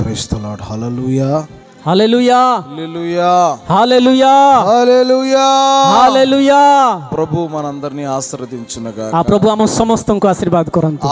Praise the lord. Hallelujah hallelujah hallelujah hallelujah hallelujah hallelujah. ప్రభు మనందరినీ ఆశీర్వదించునుగాక. ప్రభు ଆମ ସମସ୍ତଙ୍କୁ ଆଶୀର୍ବାଦ କରନ୍ତୁ.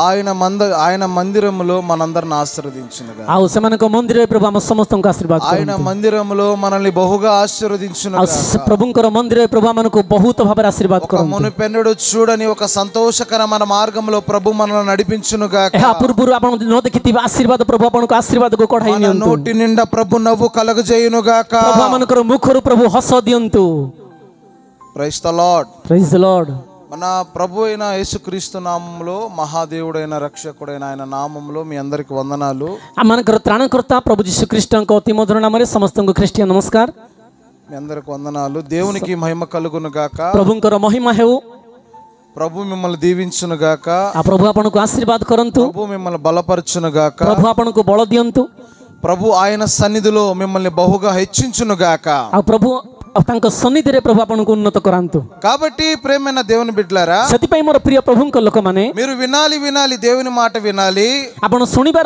ఆయన మందిరములో మనందరిని ఆశీర్వదించునుగాక. ଆଉ ସେମାନଙ୍କ ମନ୍ଦିରରେ ପ୍ରଭୁ ଆମ ସମସ୍ତଙ୍କୁ ଆଶୀର୍ବାଦ ఆయన କରନ୍ତୁ. మందిరములో మనల్ని బహుగా ఆశీర్వదించునుగాక. ପ୍ରଭୁଙ୍କର ମନ୍ଦିରରେ ପ୍ରଭୁ ଆମମାନଙ୍କୁ ବହୁତ ଭାବରେ ଆଶୀର୍ବାଦ କରନ୍ତୁ. మునుపెన్నడూ చూడని ఒక సంతోషకరమైన మార్గంలో ప్రభు మనల్ని నడిపించునుగాక. ଏହା ପୂର୍ବରୁ ଆପଣ ନ ଦେଖିଥିବା ଆଶୀର୍ବାଦ ପ୍ରଭୁ ଆପଣଙ୍କୁ ଆଶୀର୍ବାଦକୁ କଢାଇ మన ନିଅନ୍ତୁ. నోటి నిండా ప్రభు నవ్వు కలుగజేయునుగాక. ప్రభు ଆମଙ୍କର ମୁଖରୁ ప్రభు ହସ ଦିଅନ୍ତୁ. Praise the Lord. Praise the Lord. మన ప్రభు అయిన యేసుక్రీస్తు నామములో, మహాదేవుడైన రక్షకుడైన ఆయన నామములో మీ అందరికి వందనాలు. ଆମମାନଙ୍କର ତ୍ରାଣକର୍ତ୍ତା ପ୍ରଭୁ ଯୀଶୁଖ୍ରୀଷ୍ଟଙ୍କ ଅତି ମଧୁର ନାମରେ ସମସ୍ତଙ୍କୁ ଖ୍ରୀଷ୍ଟିୟ ନମସ୍କାର. మీ అందరికి వందనాలు. దేవునికి మహిమ కలుగును గాక. ପ୍ରଭୁଙ୍କର ମହିମା ହେଉ. ప్రభు మిమ్మల్ని దీవించును గాక. ఆ ప్రభు ଆପଣଙ୍କୁ ଆଶୀର୍ବାଦ କରନ୍ତୁ. ప్రభు మిమ్మల్ని బలపరచును గాక. ప్రభు ଆପଣଙ୍କୁ ବଳ ଦିଅନ୍ତୁ. ప్రభు ఆయన సన్నిధిలో మిమ్మల్ని బహుగా హెచ్చించును గాక. ଆଉ ପ୍ରଭୁ ତାଙ୍କ ସନ୍ନିଧିରେ ପ୍ରଭୁ ଆପଣଙ୍କୁ ଉନ୍ନତ କରାନ୍ତୁ. కాబట్టి ప్రేమైన దేవుని బిడ్డలారా, ସେଥିପାଇଁ ମୋର ପ୍ରିୟ ପ୍ରଭୁଙ୍କ ଲୋକମାନେ, మీరు వినాలి దేవుని మాట వినాలి. ଆପଣ ଶୁଣିବାର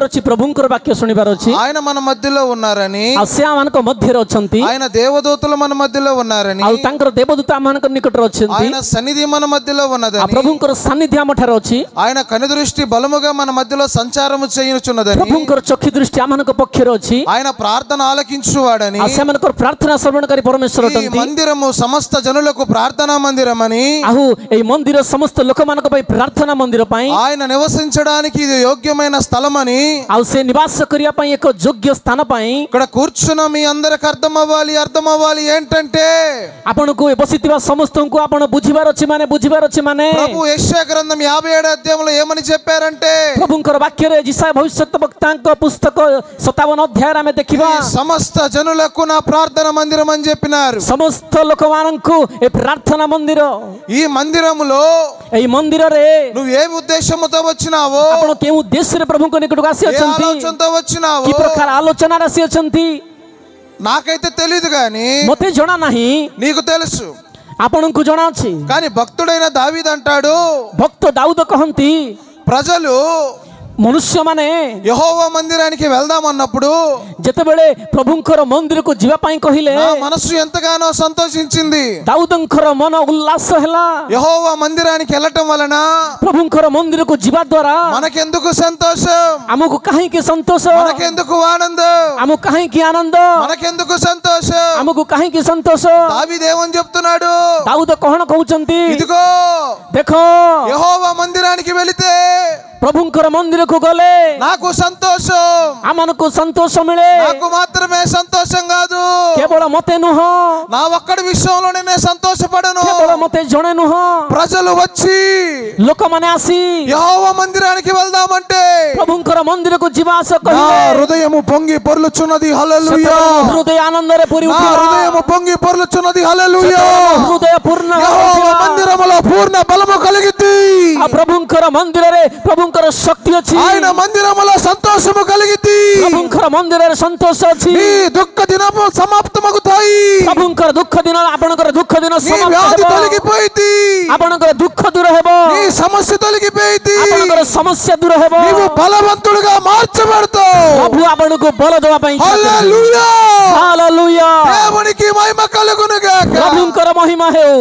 ଅଛି ପ୍ରଭୁଙ୍କର ବାକ୍ୟ ଶୁଣିବାର ଅଛି. ఆయన మన మధ్యలో ఉన్నారని, ଆଉ ସେ ଆମମାନଙ୍କ ମଧ୍ୟରେ ଅଛନ୍ତି. ఆయన దేవదూతలు మన మధ్యలో ఉన్నారని, ଆଉ ତାଙ୍କର ଦେବଦୂତ ଆମମାନଙ୍କ ନିକଟରେ ଅଛନ୍ତି. ఆయన సన్నిధి మన మధ్యలో ଆଉ ఉన్నదని, ପ୍ରଭୁଙ୍କର ସାନ୍ନିଧ୍ୟ ଆମ ଠାରେ ଅଛି. ఆయన కనుదృష్టి బలముగా మన మధ్యలో సంచారము చేయుచున్నదని, ପ୍ରଭୁଙ୍କର ଚକ୍ଷୁ ଦୃଷ୍ଟି ଆମମାନଙ୍କ ପକ୍ଷରେ ଅଛି. ఆయన ప్రార్థన ఆలకించువాడని, ଆଉ ସେମାନଙ୍କର ପ୍ରାର୍ଥନା ଶ୍ରବଣକାରୀ ପରମେଶ୍ୱର ఈ ଅଟନ୍ତି. మందిరము సమస్త జనులకు ప్రార్థనా మందిరమని, ଆଉ ଏହି ମନ୍ଦିର ସମସ୍ତ ଲୋକମାନଙ୍କ ପାଇଁ ପ୍ରାର୍ଥନା ମନ୍ଦିର ପାଇଁ, ఆయన నివసించడానికి ఇది యోగ్యమైన స్థలమని, ଆଉ ସେ ନିବାସ କରିବା ପାଇଁ ଏକ ଯୋଗ୍ୟ ସ୍ଥାନ ପାଇଁ, ఇక్కడ కూర్చున్న మీ అందరికి అర్థం అవ్వాలి ఏంటంటే, ଆପଣଙ୍କୁ ବସିଥିବା ସମସ୍ତଙ୍କୁ ଆପଣ ବୁଝିବାର ଅଛି ମାନେ ప్రభు యెషయా గ్రంథం 57 అధ్యాయంలో ఏమని చెప్పారంటే, ପ୍ରଭୁଙ୍କର ବାକ୍ୟରେ ଯିଶାୟା ଭବିଷ୍ୟତ ବକ୍ତାଙ୍କ ପୁସ୍ତକ 57 ଅଧ୍ୟାୟରେ ଆମେ ଦେଖିବା, సమస్త జనులకు నా ప్రార్థన మందిరం అని చెప్పినారు. ସମସ୍ତ ଲୋକମାନଙ୍କୁ ଏ ପ୍ରାର୍ଥନା ମନ୍ଦିର. ఈ మందిరములో ଏହି ମନ୍ଦିରରେ నువ్వు ఏ ఉద్దేశముతో వచ్చినావో, ଆପଣ କେଉଁ ଉଦ୍ଦେଶ୍ୟରେ ପ୍ରଭୁଙ୍କ ନିକଟକୁ ఏ ଆସିଅଛନ୍ତି, ఆలోచనతో వచ్చినావో କି ପ୍ରକାର ଆଲୋଚନାରେ ଆସିଅଛନ୍ତି, నాకైతే తెలియదు గాని ମୋତେ ଜଣା ନାହିଁ, నీకు తెలుసు. ଆପଣଙ୍କୁ ଜଣା ଅଛି. కానీ భక్తుడైన దావీదు అంటాడు, ଭକ୍ତ ଦାଉଦ କହନ୍ତି, ప్రజలు ମନୁଷ୍ୟମାନେ యెహోవా మందిరానికి వెళ్దాం అన్నప్పుడు ଯେତେବେଳେ ପ୍ରଭୁଙ୍କର ମନ୍ଦିରକୁ ଯିବା ପାଇଁ କହିଲେ, నా మనసు ఎంతగానో సంతోషించింది. ଦାଉଦଙ୍କର ମନ ఉల్లాସ ହେଲା. యెహోవా మందిరానికి వెళ్ళటం వలన ପ୍ରଭୁଙ୍କର ମନ୍ଦିରକୁ ଯିବା ଦ୍ୱାରା మనకెందుకు సంతోషం, ଆମକୁ କାହିଁକି ସନ୍ତୋଷ, మనకెందుకు ఆనందం, ଆମକୁ କାହିଁକି ଆନନ୍ଦ, మనకెందుకు సంతోషం. ଆମକୁ କାହିଁକି ସନ୍ତୋଷ. దావీదు ఏమని చెప్తున్నాడు, ଦାଉଦ କଣ କହୁଛନ୍ତି, ఇదిగో ଦେଖ యెహోవా మందిరానికి వెళితే ପ୍ରଭୁଙ୍କର ମନ୍ଦିରକୁ ଗଲେ నాకు సంతోషం, ଆମମାନଙ୍କୁ ସନ୍ତୋଷ ମିଳେ. నాకు మాత్రమే సంతోషం కాదు, କେବଳ ମତେ ନୁହଁ, నా ఒక్కడి విషయంలోనే నేను సంతోషపడను. କେବଳ ମତେ ଜଣେ ନୁହଁ, ప్రజలు వచ్చి ଲୋକମାନେ ଆସି యెహోవా మందిరానికి వెళ్దామంటే ପ୍ରଭୁଙ୍କର ମନ୍ଦିରକୁ ଯିବା ଆସ నా କହିଲେ, హృదయము పొంగి పొర్లుచున్నది. హల్లెలూయా. ହୃଦୟ ଆନନ୍ଦରେ ପୁରି నా ଉଠିଲା. హృదయము పొంగి పొర్లుచున్నది. హల్లెలూయా. ହୃଦୟ ପୂର୍ଣ୍ଣ యెహోవా మందిరములో పూర్ణ బలము కలిగిద్ది. ପ୍ରଭୁଙ୍କର ମନ୍ଦିରରେ ପ୍ରଭୁଙ୍କର ଶକ୍ତି ଅଛି. ఆయన మందిరములో సంతోషము కలిగిద్ది. ପ୍ରଭୁଙ୍କର ମନ୍ଦିରରେ ସନ୍ତୋଷ ଅଛି. నీ దుఃఖ దినము సమాప్తమగుతాయి. ପ୍ରଭୁଙ୍କର ଦୁଃଖ ଦିନ, ଆପଣଙ୍କର ଦୁଃଖ ଦିନ నీ ସମାପ୍ତ వ్యాధి ହେବ. తొలగిపోయింది. ଆପଣଙ୍କର ଦୁଃଖ ଦୂର ହେବ. నీ సమస్య తొలగిపోయింది. ଆପଣଙ୍କର ସମସ୍ୟା ଦୂର ହେବ. నీవు బలవంతుడుగా మార్చబడతావు. ପ୍ରଭୁ ଆପଣଙ୍କୁ ବଳ ଦେବା ପାଇଁ ଇଚ୍ଛା କରିଛନ୍ତି. హల్లెలూయా. ହାଲେଲୁୟା. దేవునికి మహిమ కలుగును గాక. ପ୍ରଭୁଙ୍କର ମହିମା ହେଉ.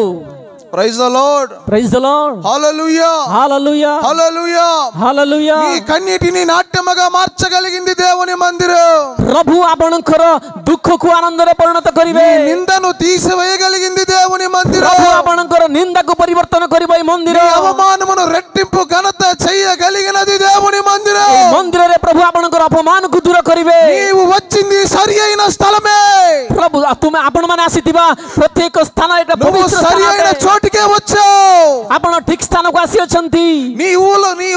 Praise the lord. Praise the Lord. Hallelujah. Hallelujah. Hallelujah. Hallelujah. నీ కన్నీటిని నాట్యముగా మార్చగలిగింది దేవుని మందిరం. ପ୍ରଭୁ ଆପଣଙ୍କର ଦୁଃଖକୁ ଆନନ୍ଦରେ ପରିଣତ କରିବେ. నీ నిందను తీసివేయగలిగింది దేవుని మందిరం. ପ୍ରଭୁ ଆପଣଙ୍କର ନିନ୍ଦାକୁ ପରିବର୍ତ୍ତନ କରିବ ଏହି ମନ୍ଦିର. నీ అవమానమును రెట్టింపు ఘనత చేయగలిగినది దేవుని మందిరం. ଏହି ମନ୍ଦିରରେ ପ୍ରଭୁ ଆପଣଙ୍କର ଅପମାନକୁ ଦୂର କରିବେ. నీవు వచ్చింది సరి అయిన స్థలమే. ପ୍ରଭୁ ତୁମେ ଆପଣମାନେ ଆସିଥିବା ପ୍ରତ୍ୟେକ ସ୍ଥାନ ଏଟା నువ్వు ପବିତ୍ର సరి అయిన ସ୍ଥାନ. చోటికే వచ్చావు. ଆପଣ ଠିକ ସ୍ଥାନକୁ ଆସିଅଛନ୍ତି. నీ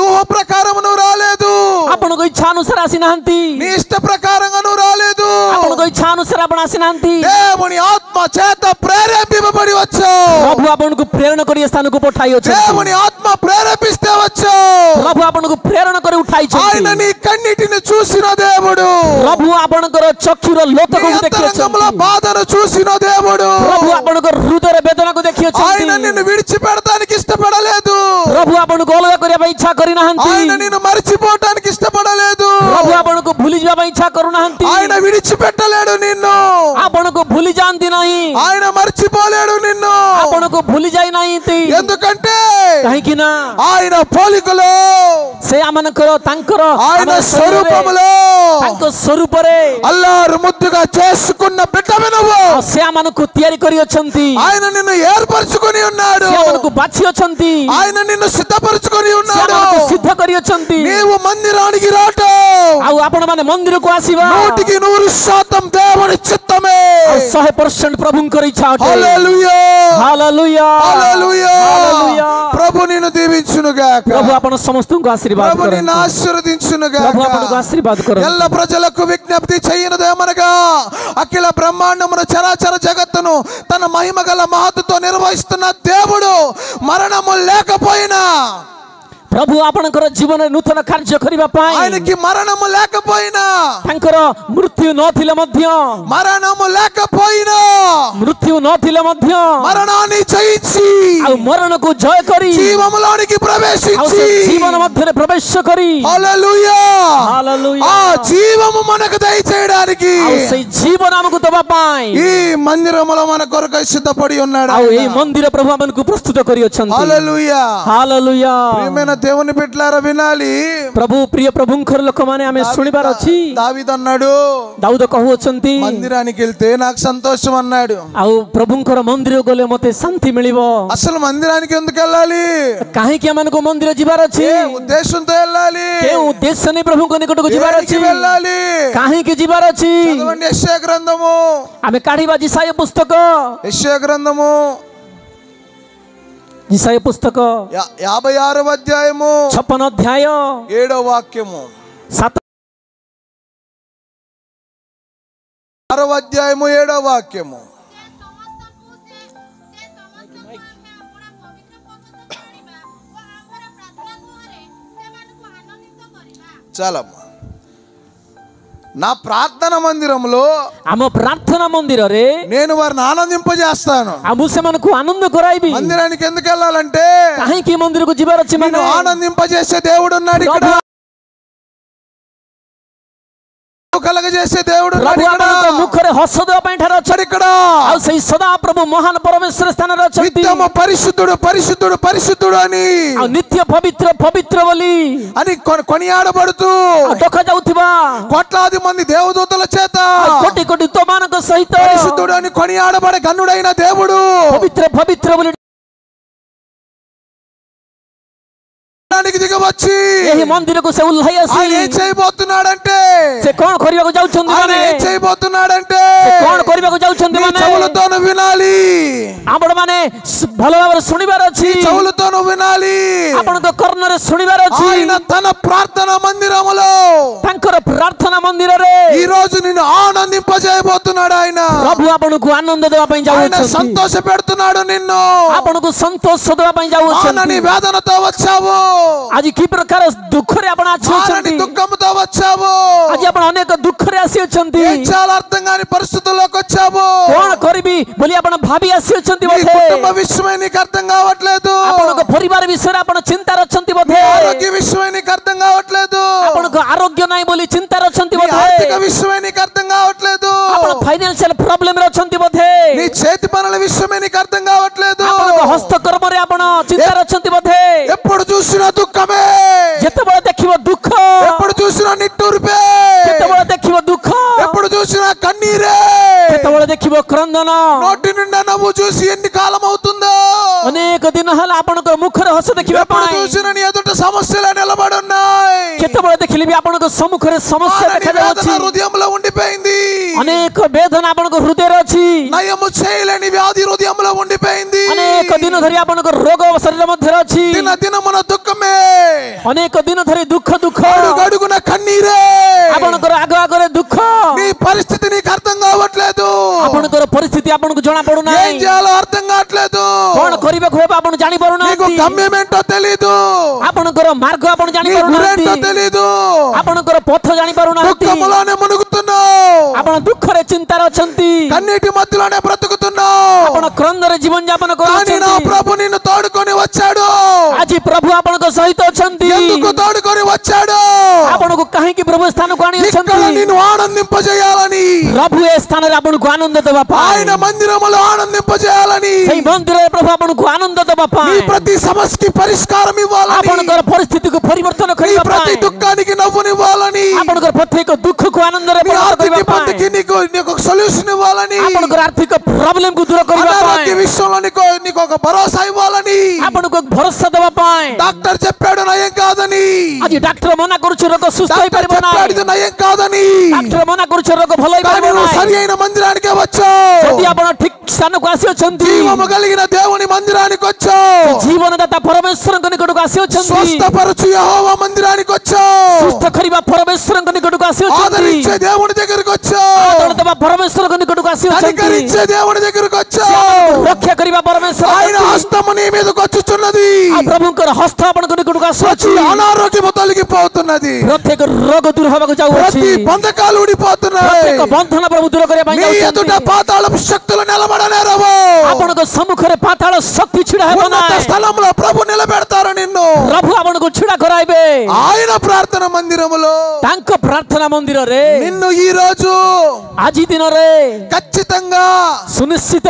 ఊహ ప్రకారం నువ్వు రాలేదు. ଆପଣଙ୍କ ଇଚ୍ଛା ଅନୁସାରେ ଆସିନାହାନ୍ତି. నీ ఇష్ట ప్రకారంగా నువ్వు రాలేదు. ଆପଣଙ୍କ ଇଚ୍ଛା ଅନୁସାରେ ଆପଣ ଆସିନାହାନ୍ତି. దేవుని ఆత్మ చేత ప్రేరేపింపబడి వచ్చావు. ପ୍ରଭୁ ଆପଣଙ୍କୁ ପ୍ରେରଣ କରି ଏ ସ୍ଥାନକୁ ପଠାଇଅଛନ୍ତି. దేవుని ఆత్మ ప్రేరేపిస్తే వచ్చావు. ପ୍ରଭୁ ଆପଣଙ୍କୁ ପ୍ରେରଣ କରି ଉଠାଇଛନ୍ତି. ఆయన నీ కన్నీటిని చూసిన దేవుడు. ପ୍ରଭୁ ଆପଣଙ୍କର ଚକ୍ଷୁର ଲୋତକୁ నీ ଦେଖିଅଛନ୍ତି. అంతరంగంలో బాధను చూసిన దేవుడు. ପ୍ରଭୁ ଆପଣଙ୍କ ହୃଦୟର ବେଦନାକୁ ଦେଖିଅଛନ୍ତି. ఆయన నిన్ను విడిచిపెడతానికి ఇష్టపడలేదు. ପ୍ରଭୁ ଆପଣଙ୍କୁ ଅଲଗା କରିବା ପାଇଁ ଇଚ୍ଛା କରିନାହାନ୍ତି. ఆయన నిన్ను మరిచిపోవటానికి ఇష్టపడలేదు. ପ୍ରଭୁ ଆପଣଙ୍କୁ ଭୁଲି ଯିବା ପାଇଁ ଇଚ୍ଛା କରୁନାହାନ୍ତି ఆయన విడిచిపెట్టలేడు నిన్ను ଆପଣଙ୍କୁ ଭୁଲି ଯାଆନ୍ତି ନାହିଁ ఆయన మర్చిపోలేడు నిన్ను ଆପଣଙ୍କୁ ଭୁଲି ଯାଇନାହାନ୍ତି ఎందుకంటే କାହିଁକି ନା ఆయన పోలికలో ସେ ଆମମାନଙ୍କର ତାଙ୍କର ఆయన స్వరూపములో ତାଙ୍କ ସ୍ୱରୂପରେ అల్లారు ముద్దుగా చేసుకున్న బిడ్డవి నువ్వు ସେ ଆମମାନଙ୍କୁ ତିଆରି କରିଅଛନ୍ତି ఆయన నిన్ను ఏర్పరచుకొని ఉన్నాడు ସେ ଆମମାନଙ୍କୁ ବାଛି ଅଛନ୍ତି ఆయన నిన్ను సిద్ధపరచుకొని ସେ ఉన్నాడు ଆମମାନଙ୍କୁ సిద్ధ କରିଅଛନ୍ତି నీవు మందిరానికి రావటం ଆଉ ଆପଣମାନେ ମନ୍ଦିରକୁ ଆସିବା 100% దేవుని చిత్తమే 100% ପ୍ରଭୁଙ୍କର ଇଚ୍ଛା ଅଟେ హల్లెలూయా ହାଲେଲୁୟା హల్లెలూయా హల్లెలూయా ప్రభు నిన్ను దీవించును గాక ప్రభు ଆପଣ ସମସ୍ତଙ୍କୁ ఆశీర్వాଦ ప్రభు నిన్ను କରନ୍ତୁ ఆశీర్వదించును ప్రభు గాక ଆପଣଙ୍କୁ ఆశీర్వాద କରନ୍ତୁ ఎల్ల ప్రజలకు విజ్ఞప్తి చేయనదేమనగా అఖిల బ్రహ్మాండమును చరాచర జగత్తును తన మహిమ గల మహత్తుతో నిర్వహిస్తున్న దేవుడు మరణము లేకపోయినా ପ୍ରଭୁ ଆପଣଙ୍କର ଜୀବନରେ ନୂତନ କାର୍ଯ୍ୟ କରିବା ପାଇଁ ఆయనకి మరణము లేకపోయినా ତାଙ୍କର ମୃତ୍ୟୁ ନଥିଲେ ମଧ୍ୟ మరణము లేకపోయినా ମୃତ୍ୟୁ ନଥିଲେ ମଧ୍ୟ మరణాన్ని జయించి ଆଉ ମరణକୁ ଜୟ କରି జీవములోనికి ଆଉ ప్రవేశించి ସେ ଜୀବନ ମଧ୍ୟରେ ପ୍ରବେଶ କରି హల్లెలూయా ହାଲେଲୁୟା ఆ జీవము మనకు దయచేయడానికి ଆଉ ସେଇ ଜୀବନ ଆମକୁ ଦେବା ପାଇଁ ఈ మందిరములో మన కొరకై సిద్ధపడి ఉన్నాడు ଆଉ ଏଇ ମନ୍ଦିର ପ୍ରଭୁ ଆମକୁ ପ୍ରସ୍ତୁତ କରିଅଛନ୍ତି హల్లెలూయా ହାଲେଲୁୟା ప్రియమైన దేవుని బిడ్డలారా వినాలి ପ୍ରଭୁ ପ୍ରିୟ ପ୍ରଭୁଙ୍କର ଲୋକମାନେ ଆମେ ଶୁଣିବାର ଅଛି దావీదు అన్నాడు ଦାଉଦ କହୁଅଛନ୍ତି మందిరానికి వెళ్తే నాకు సంతోషం అన్నాడు ଆଉ ପ୍ରଭୁଙ୍କର ମନ୍ଦିର ଗଲେ ମତେ ଶାନ୍ତି ମିଳିବ అసలు మందిరానికి ఎందుకు వెళ్ళాలి କାହିଁକି ଆମମାନଙ୍କୁ ମନ୍ଦିର ଯିବାର ଅଛି ఏ ఉద్దేశంతో వెళ్ళాలి କେଉଁ ଉଦ୍ଦେଶ୍ୟ ନେଇ ପ୍ରଭୁଙ୍କ ନିକଟକୁ ଯିବାର దేనికి ଅଛି వెళ్ళాలి କାହିଁକି ଯିବାର ଅଛି చదవండి యెషయా గ్రంథము ଆମେ କାଢିବା ଜିସାୟ ପୁସ୍ତକ యెషయా గ్రంథము ଜିସାୟ పుస్తକ 56వ అధ్యాయము 56 ଅଧ୍ୟାୟ 7వ వాక్యము 7 6వ అధ్యాయము 7వ వాక్యము చాలమ్మా నా ప్రార్థన మందిరంలో ଆମ ପ୍ରାର୍ଥନା ମନ୍ଦିରରେ నేను వారిని ఆనందింపజేస్తాను ଆଉ ମୁଁ ସେମାନଙ୍କୁ ଆନନ୍ଦ କରାଇବି మందిరానికి ఎందుకు వెళ్ళాలంటే କାହିଁକି ମନ୍ଦିରକୁ ଯିବାର ଅଛି ମାନେ నిన్ను ఆనందింపజేసే దేవుడు ఉన్నాడు ఇక్కడ కలగజేసే దేవుడు ఉన్నాడు ପ୍ରଭୁ ఇక్కడ ଆପଣଙ୍କ ମୁଖରେ ହସ ଦେବା ପାଇଁ ଠାରେ ଅଛନ୍ତି ఇక్కడ ଆଉ ସେଇ ସଦା ପ୍ରଭୁ ମହାନ ପରମେଶ୍ୱର ସ୍ଥାନରେ ଅଛନ୍ତି నిత్యము పరిశుద్ధుడు పరిశుద్ధుడు పరిశుద్ధుడు అని ଆଉ ନିତ୍ୟ ପବିତ୍ର ପବିତ୍ର ବୋଲି అని కొనియాడబడుతూ ଡକା ଯାଉଥିବା కోట్లాది మంది దేవదూతల చేత କୋଟି କୋଟି ଦୂତମାନଙ୍କ ସହିତ పరిశుద్ధుడు అని కొనియాడబడే గన్నుడైన దేవుడు ପବିତ୍ର ପବିତ୍ର ବୋଲି దిగవచ్చి ଏହି ମନ୍ଦିରକୁ ସେ ଓହ୍ଲାଇ ଆସି ఆయన ఏం చేయబోతున్నాడంటే ସେ କଣ କରିବାକୁ ଯାଉଛନ୍ତି ఆయన ମାନେ ఏం చేయబోతున్నాడంటే ସେ କଣ କରିବାକୁ ଯାଉଛନ୍ତି ମାନେ చెవులతోను వినాలి ଆପଣ ମାନେ ଭଲ ଭାବରେ ଶୁଣିବାର ଅଛି చెవులతోను వినాలి ଆପଣଙ୍କ କର୍ଣ୍ଣରେ ଶୁଣିବାର ଅଛି ఆయన తన ప్రార్థన మందిరములో ତାଙ୍କର ପ୍ରାର୍ଥନା ମନ୍ଦିରରେ ఈ రోజు నిన్ను ఆనందింపజేయబోతున్నాడు ఆయన ପ୍ରଭୁ ଆପଣଙ୍କୁ ଆନନ୍ଦ ଦେବା ପାଇଁ ఆయన ଯାଉଛନ୍ତି సంతోష పెడుతున్నాడు నిన్ను ଆପଣଙ୍କୁ ସନ୍ତୋଷ ଦେବା ପାଇଁ ଯାଉଛନ୍ତି మానని వేదనతో వచ్చావు ଆଜି କି ପ୍ରକାର ଦୁଃଖରେ ଆପଣ మానని ଆସିଅଛନ୍ତି దుఃఖంతో వచ్చావు ଆଜି ଆପଣ ଅନେକ ଦୁଃଖରେ ଆସିଅଛନ୍ତି ఏం చాలా అర్థం కాని పరిస్థితుల్లోకి వచ్చావు କଣ କରିବି ବୋଲି ଆପଣ ଭାବି ଆସିଅଛନ୍ତି నీ ବୋଧେ కుటుంబ విషయమే నీకు అర్థం కావట్లేదు ଆପଣଙ୍କ ପରିବାର ବିଷୟରେ ଆପଣ ଚିନ୍ତାରେ ଅଛନ୍ତି ବୋଧେ ఆరోగ్య విషయమే నీకు అర్థం కావట్లేదు ଆପଣଙ୍କ ଆରୋଗ୍ୟ ନାହିଁ ବୋଲି ଚିନ୍ତାରେ ଅଛନ୍ତି నీ ବୋଧେ ఆర్థిక విషయమే నీకు అర్థం కావట్లేదు ଆପଣ ଫାଇନାନ୍ସିଆଲ ପ୍ରୋବ୍ଲେମରେ ଅଛନ୍ତି ବୋଧେ నీ చేతి పనుల విషయమే నీకు అర్థం కావట్లేదు ଆପଣଙ୍କ ହସ୍ତକର୍ମରେ ଆପଣ ଚିନ୍ତାରେ ଅଛନ୍ତି ବୋଧେ ఎప్పుడు చూసినా దుఃఖమే ଯେତେବେଳେ ଦେଖିବ ଦୁଃଖ ఎప్పుడు చూసినా నిట్టూర్పే କେତେବେଳେ ଦେଖିବ ଦୁଃଖ ఎప్పుడు చూసినా కన్నీరే କେତେବେଳେ ଦେଖିବ କ୍ରନ୍ଦନ నోటి నిండా నవ్వు చూసి ఎన్ని కాలం అవుతుందో ଅନେକ ଦିନ ହେଲା ଆପଣଙ୍କ ମୁଖରେ ହସ ଦେଖିବା ఎప్పుడు ପାଇଁ చూసినా నీ ఎదుట సమస్యలు నిలబడి ఉన్నాయి କେତେବେଳେ ଦେଖିଲେ ବି ଆପଣଙ୍କ ସମ୍ମୁଖରେ ସମସ୍ୟା మానని ଦେଖାଯାଉଛି వేదన హృదయంలో ఉండిపోయింది ଅନେକ ବେଦନା ଆପଣଙ୍କ ହୃଦୟରେ ଅଛି నయము చేయలేని వ్యాధి హృదయంలో ఉండిపోయింది ଅନେକ ଦିନ ଧରି ଆପଣଙ୍କ ରୋଗ ଶରୀର ମଧ୍ୟରେ ଅଛି దిన దినమున దుఃఖమే ଅନେକ ଦିନ ଧରି ଦୁଃଖ ଦୁଃଖ అడుగడుగున కన్నీరే ଆପଣଙ୍କର ଆଗ ଆଗରେ ଦୁଃଖ నీ పరిస్థితి నీకు అర్థం కావట్లేదు ଆପଣଙ୍କର ପରିସ୍ଥିତି ଆପଣଙ୍କୁ ଜଣା ఏం ପଡୁନାହିଁ చేయాలో అర్థం కావట్లేదు କଣ କରିବାକୁ ହେବ ଆପଣ ଜାଣି నీకు ପାରୁନାହାନ୍ତି గమ్యమేంటో తెలీదు ଆପଣଙ୍କର ମାର୍ଗ ଆପଣ ଜାଣି నీ గురేంటో ପାରୁନାହାନ୍ତି తెలీదు ଆପଣଙ୍କର ପଥ ଜାଣି ପାରୁନାହାନ୍ତି దుఃఖములోనే మునుగుతున్నావు ଆପଣ ଦୁଃଖରେ ଚିନ୍ତାରେ ଅଛନ୍ତି కన్నీటి మధ్యలోనే బ్రతుకుతున్నావు ଆପଣ କ୍ରନ୍ଦରେ ଜୀବନ ଯାପନ కానీ నా କରୁଛନ୍ତି ప్రభు నిన్ను తోడుకొని వచ్చాడు ଆଜି ପ୍ରଭୁ ଆପଣଙ୍କ ସହିତ ଅଛନ୍ତି। ఎందుకు తోడుకొని వచ్చాడు? ଆପଣଙ୍କୁ କାହିଁକି ପ୍ରଭୁ ସ୍ଥାନକୁ ଆଣି ఇక్కడ ଅଛନ୍ତି? నిన్ను ఆనందింపజేయాలని, ପ୍ରଭୁ ଏ ସ୍ଥାନରେ ଆପଣଙ୍କୁ ଆନନ୍ଦ ଦେବା ପାଇଁ, ఆయన మందిరములో ఆనందింపజేయాలని, ସେଇ ମନ୍ଦିରରେ ପ୍ରଭୁ ଆପଣଙ୍କୁ ଆନନ୍ଦ ଦେବା నీ ପାଇଁ, ప్రతి సమస్యకి పరిష్కారం ఇవ్వాలని, ଆପଣଙ୍କର ପରିସ୍ଥିତିକୁ ପରିବର୍ତ୍ତନ నీ କରିବା ప్రతి ପାଇଁ, దుఃఖానికి నవ్వునివ్వాలని, ଆପଣଙ୍କର ପ୍ରତ୍ୟେକ ଦୁଃଖକୁ ଆନନ୍ଦରେ నీ ପରିଣତ ఆర్థిక କରିବା ఇబ్బందికి ପାଇଁ, నీకు ఒక సొల్యూషన్ ఇవ్వాలని, ଆପଣଙ୍କର ଆର୍ଥିକ ପ୍ରୋବ୍ଲେମକୁ ଦୂର କରିବା అనారోగ్య ପାଇଁ, విషయంలో నీకు ఒక భరోసా ఇవ్వాలని। ଆପଣଙ୍କୁ ଭରସା ଦେବା ପାଇଁ। డాక్టర్ చెప్పాడు నయం కాదని, ଆଜି ଡାକ୍ତର ମନା କରୁଛି ରୋଗ ସୁସ୍ଥ డాక్టర్ ହେଇପାରିବ చెప్పాడు ନାହିଁ। ఇది నయం కాదని, ଡାକ୍ତର ମନା କରୁଛି ରୋଗ ଭଲ కానీ ହେଇପାରିବ నువ్వు ନାହିଁ। సరి అయిన మందిరానికి ଯଦି వచ్చావు, ଆପଣ ଠିକ ସ୍ଥାନକୁ ଆସିଅଛନ୍ତି, జీవము కలిగిన దేవుని మందిరానికి వచ్చావు, ଜୀବନଦାତା ପରମେଶ୍ୱରଙ୍କ ନିକଟକୁ ଆସିଅଛନ୍ତି, స్వస్థపరచు యెహోవా మందిరానికి వచ్చావు, ସୁସ୍ଥ କରିବା ପରମେଶ୍ୱରଙ୍କ ନିକଟକୁ ଆସିଅଛନ୍ତି, ఆదరించే దేవుని దగ్గరికి వచ్చావు, ଆଦର ଦେବା ପରମେଶ୍ୱରଙ୍କ ନିକଟକୁ ଆସିଅଛନ୍ତି, కనికరించే దేవుని దగ్గరికి ସେ వచ్చావు। ଆମକୁ ରକ୍ଷା କରିବା ପରମେଶ୍ୱର ఆయన ଅଛନ୍ତି। హస్తము నీ మీదకి వచ్చుచున్నది, ଆଉ ପ୍ରଭୁଙ୍କର ହସ୍ତ ଆପଣଙ୍କ ନିକଟକୁ ప్రతి ଆସୁଅଛି। అనారోగ్యము తొలగిపోతున్నది, ପ୍ରତ୍ୟେକ ରୋଗ ଦୂର ହେବାକୁ ଯାଉଅଛି, ప్రతి బంధకాలు ఊడిపోతున్నాయి, ପ୍ରତ୍ୟେକ ବନ୍ଧନ ପ୍ରଭୁ ଦୂର କରିବା ପାଇଁ నీ ఎదుట ଯାଉଛନ୍ତି। పాతాళపు శక్తులు నిలబడనేరవు, ଆପଣଙ୍କ ସମ୍ମୁଖରେ ପାତାଳ ଶକ୍ତି ଛିଡ଼ା ହେବ ఉన్నత ନାହିଁ। స్థలంలో ప్రభు నిలబెడతారు నిన్ను। ପ୍ରଭୁ ଆପଣଙ୍କୁ ଛିଡ଼ା କରାଇବେ ఆయన ప్రార్థన మందిరములో ତାଙ୍କ ପ୍ରାର୍ଥନା ମନ୍ଦିରରେ। నిన్ను ఈ రోజు ଆଜି ଦିନରେ ఖచ్చితంగా ସୁନିଶ୍ଚିତ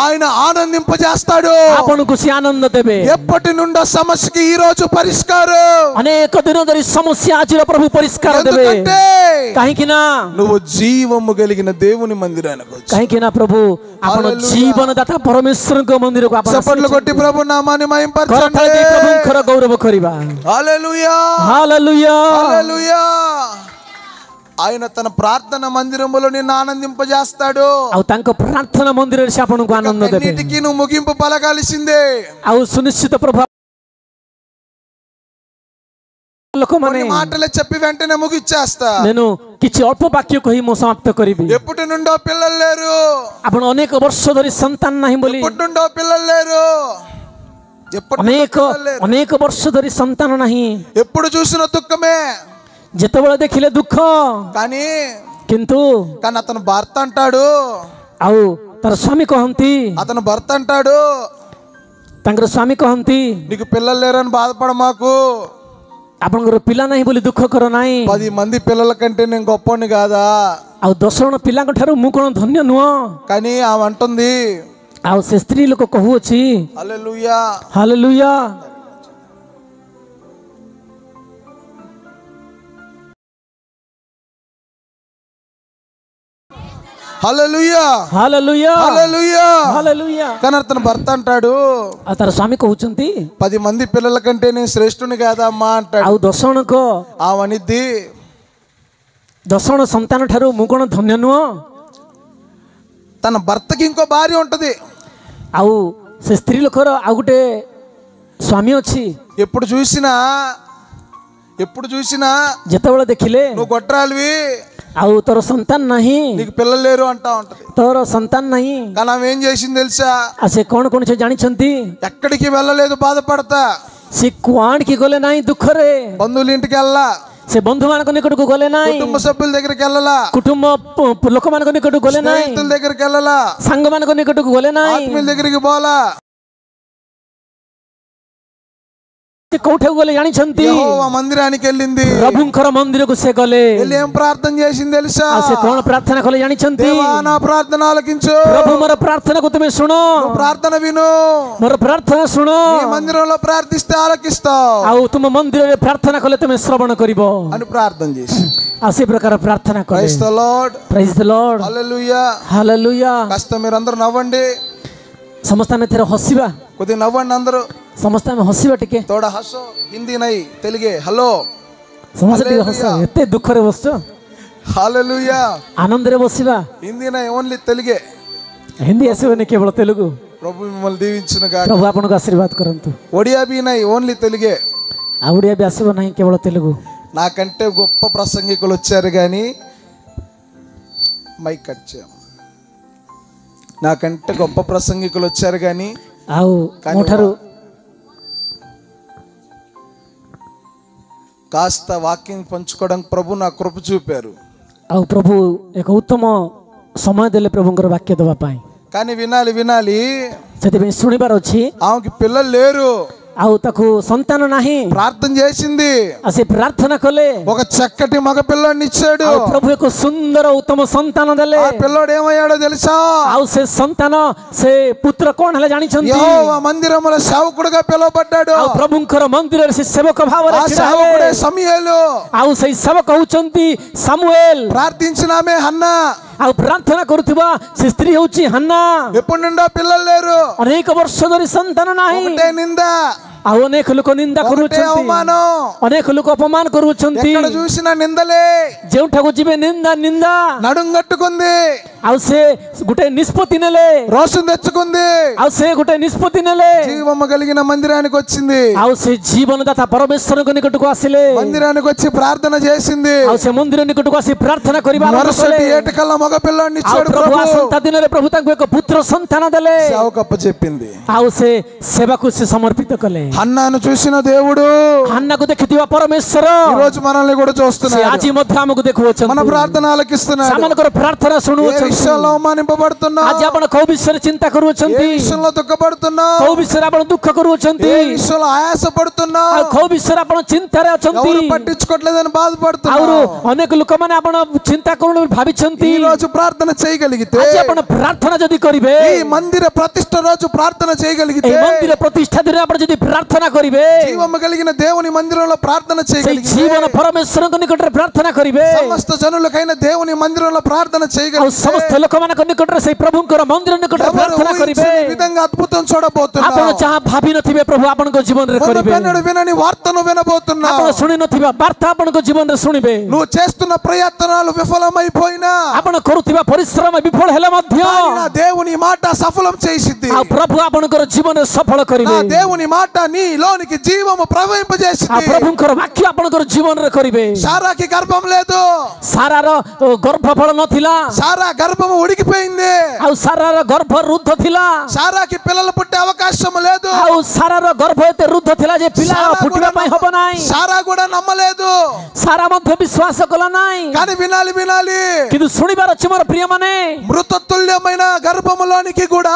ఆయన ఆనందింపజేస్తాడు। ଆପଣଙ୍କୁ ସେ ଆନନ୍ଦ ଦେବେ। ఎప్పటి నుండో సమస్యకి ఈ రోజు పరిష్కారం, ଅନେକ ଦିନ ଧରି ସମସ୍ୟା ଆଜିର ପ୍ରଭୁ ପରିଷ୍କାର ଦେବେ। ఎందుకంటే କାହିଁକି ନା నువ్వు జీవము కలిగిన దేవుని మందిరానికి వచ్చావు। କାହିଁକି ନା ପ୍ରଭୁ ଆପଣ Hallelujah. ଜୀବନଦାତା ପରମେଶ୍ୱରଙ୍କ ମନ୍ଦିରକୁ ଆପଣ చప్పట్లు కొట్టి ప్రభు నామాన్ని మహింపరచండి। କରତାଳି ଦେଇ ପ୍ରଭୁଙ୍କର ଗୌରବ କରିବା। హల్లెలూయా, ହାଲେଲୁୟା। హల్లెలూయా। ఆయన తన ప్రార్థన మందిరములో నిన్ను ఆనందింపజేస్తాడు। ଆଉ ତାଙ୍କ ପ୍ରାର୍ଥନା ମନ୍ଦିରରେ ସେ ଆପଣଙ୍କୁ ଆନନ୍ଦ ଦେବେ। అన్నిటికీ నువ్వు ముగింపు పలకాల్సిందే। ଆଉ ସୁନିଶ୍ଚିତ ପ୍ରଭୁ ଲୋକମାନେ, కొన్ని మాటలే చెప్పి వెంటనే ముగిచ్చేస్తా। నేను କିଛି ଅଳ୍ପ ବାକ୍ୟ କହି ମୁଁ ସମାପ୍ତ କରିବି। ఎప్పటి నుండో పిల్లలు లేరు, ଆପଣ ଅନେକ ବର୍ଷ ଧରି ସନ୍ତାନ ନାହିଁ ବୋଲି, ఎప్పటి నుండో పిల్లలు లేరు, ఎప్పటి నుండో ଅନେକ పిల్లలు లేరు। ଅନେକ ବର୍ଷ ଧରି ସନ୍ତାନ ନାହିଁ, ఎప్పుడు చూసిన దుఃఖమే, ଯେତେବେଳେ ଦେଖିଲେ ଦୁଃଖ, కానీ କିନ୍ତୁ అతను భర్త అంటాడు, ଆଉ ତାର ସ୍ୱାମୀ କହନ୍ତି, అతను భర్త అంటాడు, ତାଙ୍କର ସ୍ୱାମୀ କହନ୍ତି నీకు పిల్లలు లేరని బాధపడ మాకు, ଆପଣଙ୍କର ପିଲା ନାହିଁ ବୋଲି ଦୁଃଖ କର ନାହିଁ। 10 మంది పిల్లల కంటే నేను గొప్పని కాదా, ଆଉ 10 ଜଣ ପିଲାଙ୍କ ଠାରୁ ମୁଁ କଣ ଧନ୍ୟ ନୁହଁ? కానీ ఆమె అంటుంది ଆଉ ସେ ସ୍ତ୍ରୀ ଲୋକ କହୁଅଛି హల్లెలూయా, hallelujah. Hallelujah, hallelujah. Hallelujah. Hallelujah. కానీ అతను భర్త అంటాడు, ଆଉ ତାର ସ୍ୱାମୀ କହୁଛନ୍ତି 10 మంది పిల్లల కంటే నేను శ్రేష్ఠుని కాదా అమ్మా అంటాడు। ଆଉ 10 ଜଣଙ୍କ ఆమె అనిద్ది 10 ଜଣ ସନ୍ତାନ ଠାରୁ ମୁଁ କଣ ଧନ୍ୟ ନୁହଁ? తన భర్తకి ఇంకో భార్య ఉంటది, ଆଉ ସେ ସ୍ତ୍ରୀ ଲୋକର ଆଉ ଗୋଟେ ସ୍ୱାମୀ ଅଛି। ఎప్పుడు చూసినా ଯେତେବେଳେ ଦେଖିଲେ నువ్వు గొడ్రాలివి, ଆଉ ତୋର ସନ୍ତାନ ନାହିଁ, నీకు పిల్లలు లేరు అంటా ఉంటది। ତୋର ସନ୍ତାନ ନାହିଁ। కానీ ఆమె ఏం చేసింది తెలుసా? ଆଉ ସେ କଣ କଣ ସେ ଜାଣିଛନ୍ତି? ఎక్కడికి వెళ్ళలేదు బాధపడతా, ସେ କୁଆଡିକି ଗଲେ ନାହିଁ ଦୁଃଖରେ, బంధువుల ఇంటికి వెళ్ళా, ସେ ବନ୍ଧୁମାନଙ୍କ ନିକଟକୁ ଗଲେ ନାହିଁ, కుటుంబ సభ్యుల దగ్గరికి వెళ్ళలా, କୁଟୁମ୍ବ ଲୋକମାନଙ୍କ ନିକଟକୁ ଗଲେ ନାହିଁ, స్నేహితుల దగ్గరికి వెళ్ళలా, ସାଙ୍ଗମାନଙ୍କ ନିକଟକୁ ଗଲେ ନାହିଁ, ఆత్మీయుల దగ్గరికి పోలా, ସେ କୋଉଠାକୁ ଗଲେ ଜାଣିଛନ୍ତି? యెహోవా మందిరానికి వెళ్ళింది। ପ୍ରଭୁଙ୍କର ମନ୍ଦିରକୁ ସେ ଗଲେ। వెళ్ళి ఏం ప్రార్థన చేసింది తెలుసా? ଆଉ ସେ କଣ ପ୍ରାର୍ଥନା କଲେ ଜାଣିଛନ୍ତି? దేవా నా ప్రార్థన ఆలకించు, ପ୍ରଭୁ ମୋର ପ୍ରାର୍ଥନାକୁ ତୁମେ ଶୁଣ, నువ్వు ప్రార్థన విను, ମୋର ପ୍ରାର୍ଥନା ଶୁଣ, నీ మందిరంలో ప్రార్థిస్తే ఆలకిస్తావు ଆଉ ତୁମ ମନ୍ଦିରରେ ପ୍ରାର୍ଥନା କଲେ ତୁମେ ଶ୍ରବଣ କରିବ। అని ప్రార్థన చేసి ଆଉ ସେ ପ୍ରକାର ପ୍ରାର୍ଥନା କଲେ। Praise the lord, praise the lord, hallelujah. Hallelujah. కాస్త మీరు అందరూ నవ్వండి, ସମସ୍ତେ ଆମେ ଏଥିରେ ହସିବା, కొద్దిగా నవ్వండి అందరూ, ସମସ୍ତେ ଆମେ ହସିବା ଟିକେ, తోడ హసో, హిందీ నై తెలుగే, హలో, ସମସ୍ତେ ଟିକେ ହସ। ଏତେ ଦୁଃଖରେ ବସିଛ, హల్లెలూయా। ଆନନ୍ଦରେ ବସିବା। హిందీ నై ఓన్లీ తెలుగే। ହିନ୍ଦୀ ଆସିବନି, କେବଳ ତେଲୁଗୁ। ప్రభు మిమ్మల్ని దీవించును గాక। ପ୍ରଭୁ ଆପଣଙ୍କୁ ଆଶୀର୍ବାଦ କରନ୍ତୁ। ఒడియా బి నై ఓన్లీ తెలుగే। ଆଉ ଓଡ଼ିଆ ବି ଆସିବ ନାହିଁ, କେବଳ ତେଲୁଗୁ। నాకంటే గొప్ప ప్రసంగికులు వచ్చారు కానీ మైక్ కట్ చేయం, నాకంటే గొప్ప ప్రసంగికులు వచ్చారు కానీ ଆଉ ମୋ ଠାରୁ కాస్త వాక్యం పంచుకోవడానికి ప్రభు నా కృప చూపారు। ଆଉ ପ୍ରଭୁ ଏକ ଉତ୍ତମ ସମୟ ଦେଲେ ପ୍ରଭୁଙ୍କର ବାକ୍ୟ ଦେବା ପାଇଁ। కానీ వినాలి, ସେଥିପାଇଁ ଶୁଣିବାର ଅଛି। ఆమెకి పిల్లలు లేరు, ଆଉ ତାକୁ ସନ୍ତାନ ନାହିଁ ప్రార్థన చేసింది ଆଉ ସେ ପ୍ରାର୍ଥନା କଲେ ఒక చక్కటి మగ పిల్లాడిని ఇచ్చాడు ଆଉ ପ୍ରଭୁ ଏକ ସୁନ୍ଦର ଉତ୍ତମ ସନ୍ତାନ ଦେଲେ ఆ పిల్లోడు ఏమయ్యాడో తెలుసా ଆଉ ସେ ସନ୍ତାନ ସେ ପୁତ୍ର କଣ ହେଲେ ଜାଣିଛନ୍ତି యెహోవా మందిరములో సేవకుడుగా పిలువబడ్డాడు ଆଉ ପ୍ରଭୁଙ୍କର ମନ୍ଦିରରେ ସେ ସେବକ ଭାବରେ ఆ ଛିଡ଼ା సేవకుడే ହେଲେ సమూయేలు ଆଉ ସେଇ ସେବକ ହଉଛନ୍ତି ସାମୁଏଲ ప్రార్థించిన ఆమె హన్నా ଆଉ ପ୍ରାର୍ଥନା କରୁଥିବା ସେ ସ୍ତ୍ରୀ ହଉଛି ହାନ୍ନା ఎప్పటి నుండో పిల్లలు లేరు ଅନେକ ବର୍ଷ ଧରି ସନ୍ତାନ ନାହିଁ ఒకటే నింద ଆଉ ଅନେକ ଲୋକ ନିନ୍ଦା ఒకటే କରୁଛନ୍ତି అవమానం ଅନେକ ଲୋକ ଅପମାନ କରୁଛନ୍ତି ఎక్కడ చూసినా నిందలే ଯେଉଁଠାକୁ ଯିବେ ନିନ୍ଦା ନିନ୍ଦା నడుం కట్టుకుంది ଆଉ ସେ ଗୋଟେ నిష్ପତ୍తి ନେଲେ రోషం తెచ్చుకుంది ଆଉ ସେ ଗୋଟେ ନିଷ୍ପତ୍ତି ନେଲେ జీవము కలిగిన మందిరానికి వచ్చింది ଆଉ ସେ ଜୀବନଦାତା పరమేଶ୍ୱରଙ୍କ ନିକଟକୁ ଆସିଲେ మందిరానికి వచ్చి ప్రార్థన చేసింది ଆଉ ସେ ମନ୍ଦିର ନିକଟକୁ ଆସି ପ୍ରାର୍ଥନା କରିବା ଆରମ୍ଭ మరుసటి କଲେ ఏటికల్లా మగ పిల్లాడిని ଆଉ ఇచ్చాడు ପ୍ରଭୁ ప్రభు ଆସନ୍ତା ଦିନରେ ପ୍ରଭୁ ତାଙ୍କୁ ଏକ పుత్ర ସନ୍ତାନ ଦେଲେ సేవకప్ప చెప్పింది ଆଉ ସେ ସେବାକୁ ସେ ସମର୍ପିତ କଲେ హన్నాను చూసిన దేవుడు ହାନ୍ନାକୁ ଦେଖିଥିବା పరమేଶ୍ୱର ఈ రోజు మనల్ని కూడా ସେ చూస్తున్నాడు ଆଜି ମଧ୍ୟ ଆମକୁ ଦେଖୁଅଛନ୍ତି మన ప్రార్థన ఆలకిస్తున్నాడు ସେମାନଙ୍କର ପ୍ରାର୍ଥନା ఏ ଶୁଣୁଅଛନ୍ତି విషయంలో అవమానింపబడుతున్నా ଆଜି ଆପଣ କୋଉ ବିଷୟରେ ଚିନ୍ତା ఏ କରୁଅଛନ୍ତି విషయంలో దుఃఖపడుతున్నా କୋଉ ବିଷୟରେ ଆପଣ ଦୁଃଖ କରୁଅଛନ୍ତି ఏ విషయంలో ఆయాసపడుతున్నా ଆଉ କୋଉ ବିଷୟରେ ଆପଣ ଚିନ୍ତାରେ ଅଛନ୍ତି ఎవరు పట్టించుకోవట్లేదని బాధపడుతున్నా ଆଉ ଅନେକ ଲୋକମାନେ ଆପଣ ଚିନ୍ତା କରୁ ଭାବିଛନ୍ତି ఈ రోజు ప్రార్థన చేయగలిగితే ଆଜି ଆପଣ ପ୍ରାର୍ଥନା ଯଦି କରିବେ ఈ మందిర ప్రతిష్ట రోజు ప్రార్థన చేయగలిగితే ଏହି ମନ୍ଦିର ପ୍ରତିଷ୍ଠା ଦିନରେ ଆପଣ ଯଦି ପ୍ରାର୍ଥନା କରିବେ జీవము కలిగిన దేవుని మందిరంలో ప్రార్థన ସେଇ చేయగలిగితే ଜୀବନ ପରମେଶ୍ୱରଙ୍କ ନିକଟରେ ପ୍ରାର୍ଥନା କରିବେ సమస్త జనులకైన దేవుని మందిరంలో ప్రార్థన ଆଉ చేయగలిగితే ସମସ୍ତ ଲୋକମାନଙ୍କ ନିକଟରେ ସେଇ ପ୍ରଭୁଙ୍କର ମନ୍ଦିର ନିକଟରେ ఎవరు ପ୍ରାର୍ଥନା କରିବେ ఊహించని విధంగా అద్భుతం ଆପଣ చూడబోతున్నారు ଯାହା ଭାବି ନଥିବେ ପ୍ରଭୁ ଆପଣଙ୍କ ଜୀବନରେ କରିବେ మునుపెన్నడూ వినని వార్తను వినబోతున్నావు ଆପଣ ଶୁଣି ନଥିବା ବାର୍ତ୍ତା ଆପଣଙ୍କ ଜୀବନରେ ଶୁଣିବେ నువ్వు చేస్తున్న ప్రయత్నాలు విఫలమైపోయినా ଆପଣ କରୁଥିବା ପରିଶ୍ରମ ବିଫଳ ହେଲେ ମଧ୍ୟ కానీ నా దేవుని మాట సఫలం చేసిద్ది ଆଉ ପ୍ରଭୁ ଆପଣଙ୍କର ଜୀବନରେ ସଫଳ నా କରିବେ దేవుని మాట నీలోనికి జీవము ଆଉ ప్రవహింపజేసింది ପ୍ରଭୁଙ୍କର ବାକ୍ୟ ଆପଣଙ୍କର ଜୀବନରେ କରିବେ సారాకి గర్భం లేదు ସାରାର ଗର୍ଭଫଳ ନଥିଲା సారా గర్భము ఉడికిపోయింది ଆଉ ସାରାର ଗର୍ଭ ରୁଦ୍ଧ ଥିଲା సారాకి పిల్లలు పుట్టే అవకాశం లేదు ଆଉ ସାରାର ଗର୍ଭ ଏତେ ରୁଦ୍ଧ ଥିଲା ଯେ ପିଲା ଫୁଟିବା ପାଇଁ ହବ ନାହିଁ సారా కూడా నమ్మలేదు ସାରା ମଧ୍ୟ ବିଶ୍ୱାସ କଲା ନାହିଁ కానీ వినాలి କିନ୍ତୁ ଶୁଣିବାର ଅଛି ମୋର ପ୍ରିୟମାନେ మృతతుల్యమైన గర్భములోనికి కూడా